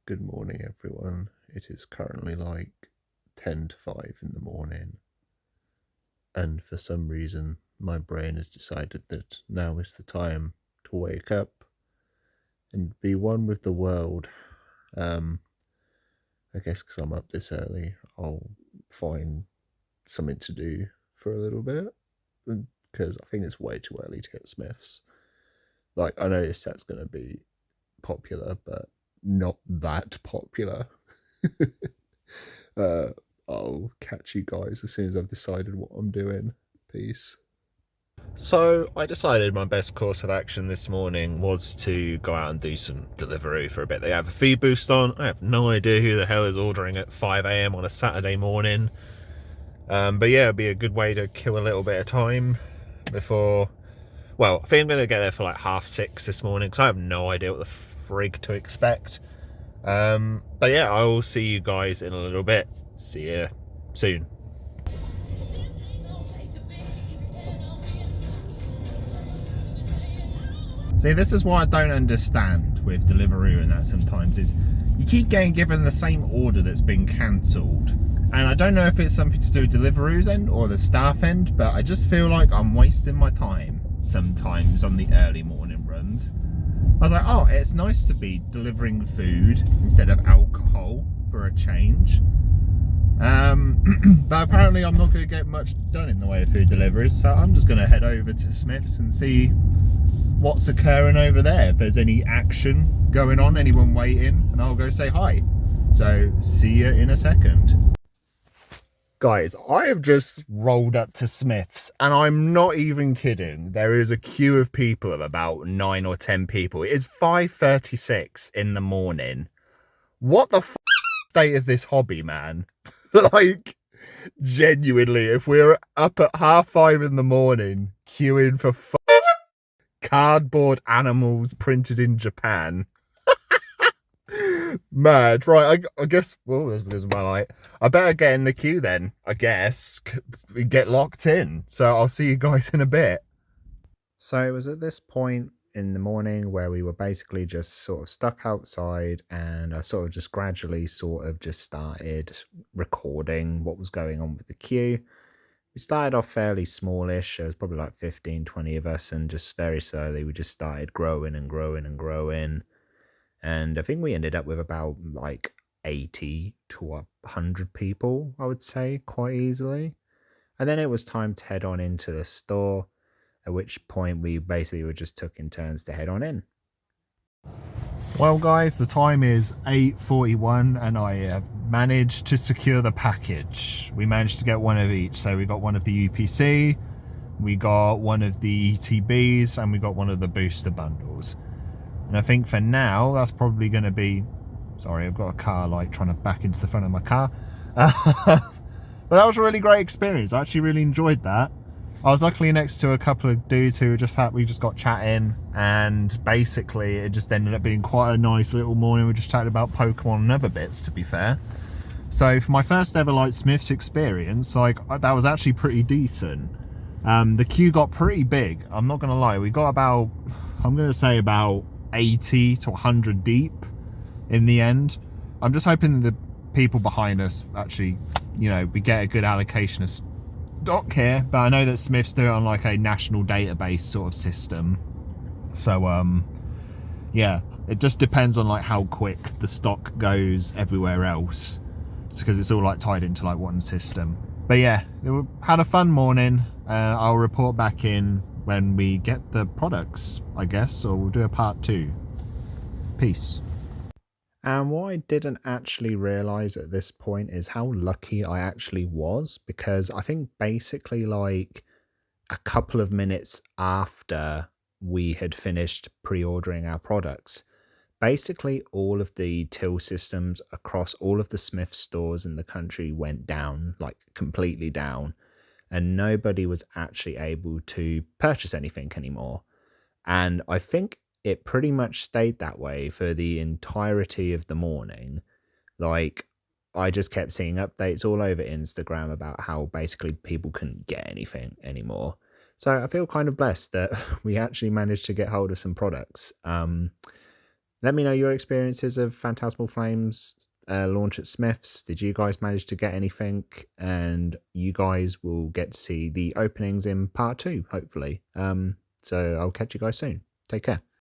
Good morning, everyone. It is currently like 10 to 5 in the morning, and for some reason, my brain has decided that now is the time to wake up and be one with the world. I guess because I'm up this early, I'll find something to do for a little bit because I think it's way too early to hit Smiths. Like, I know this set's going to be popular, but not that popular. uh, I'll catch you guys as soon as I've decided what I'm doing. Peace. So I decided my best course of action this morning was to go out and do some Deliveroo for a bit. They have a feed boost on. I have no idea who the hell is ordering at 5 a.m. on a Saturday morning. But yeah, it'd be a good way to kill a little bit of time before... Well, I think I'm going to get there for like 6:30 this morning because I have no idea what the frig to expect. But yeah, I will see you guys in a little bit. See you soon. See, this is what I don't understand with Deliveroo and that sometimes is you keep getting given the same order that's been cancelled. And I don't know if it's something to do with Deliveroo's end or the staff end, but I just feel like I'm wasting my time sometimes on the early morning runs. I was like, oh, it's nice to be delivering food instead of alcohol for a change. But apparently I'm not going to get much done in the way of food deliveries, so I'm just going to head over to Smyth's and see what's occurring over there. If there's any action going on, anyone waiting, and I'll go say hi. So see you in a second. Guys, I have just rolled up to Smyth's and I'm not even kidding. There is a queue of people of about 9 or 10 people. It is 5:36 in the morning. What the state of this hobby, man? Like, genuinely, if we're up at 5:30 in the morning queuing for cardboard animals printed in Japan. Mad. Right, I guess, well, there's my light. I better get in the queue then, I guess. Get locked in. So I'll see you guys in a bit. So it was at this point in the morning where we were basically just sort of stuck outside, and I sort of just gradually just started recording what was going on with the queue. We started off fairly smallish. There was probably like 15, 20 of us, and just very slowly we just started growing and growing and growing. And I think we ended up with about like 80 to 100 people, I would say, quite easily. And then it was time to head on into the store, at which point we basically were just took in turns to head on in. Well guys, the time is 8:41 and I have managed to secure the package. We managed to get one of each. So we got one of the UPC, we got one of the ETBs, and we got one of the booster bundles. And I think for now, that's probably going to be... Sorry, I've got a car light trying to back into the front of my car. But that was a really great experience. I actually really enjoyed that. I was luckily next to a couple of dudes who we just got chatting, and basically it just ended up being quite a nice little morning. We just chatted about Pokemon and other bits, to be fair. So for my first ever like Smyth's experience, like that was actually pretty decent. The queue got pretty big. I'm not gonna lie. We got about, I'm gonna say about 80 to 100 deep in the end. I'm just hoping the people behind us actually, you know, we get a good allocation of stock here, but I know that Smyths do it on like a national database sort of system. So yeah, it just depends on like how quick the stock goes everywhere else. It's because it's all like tied into like one system. But yeah, had a fun morning. I'll report back in when we get the products, I guess, or we'll do a part 2. Peace. And what I didn't actually realise at this point is how lucky I actually was, because I think basically like a couple of minutes after we had finished pre-ordering our products, basically all of the till systems across all of the Smyth stores in the country went down, like completely down, and nobody was actually able to purchase anything anymore. And I think it pretty much stayed that way for the entirety of the morning. Like, I just kept seeing updates all over Instagram about how basically people couldn't get anything anymore. So I feel kind of blessed that we actually managed to get hold of some products. Let me know your experiences of Phantasmal Flames launch at Smyths. Did you guys manage to get anything? And you guys will get to see the openings in part 2, hopefully. So I'll catch you guys soon. Take care.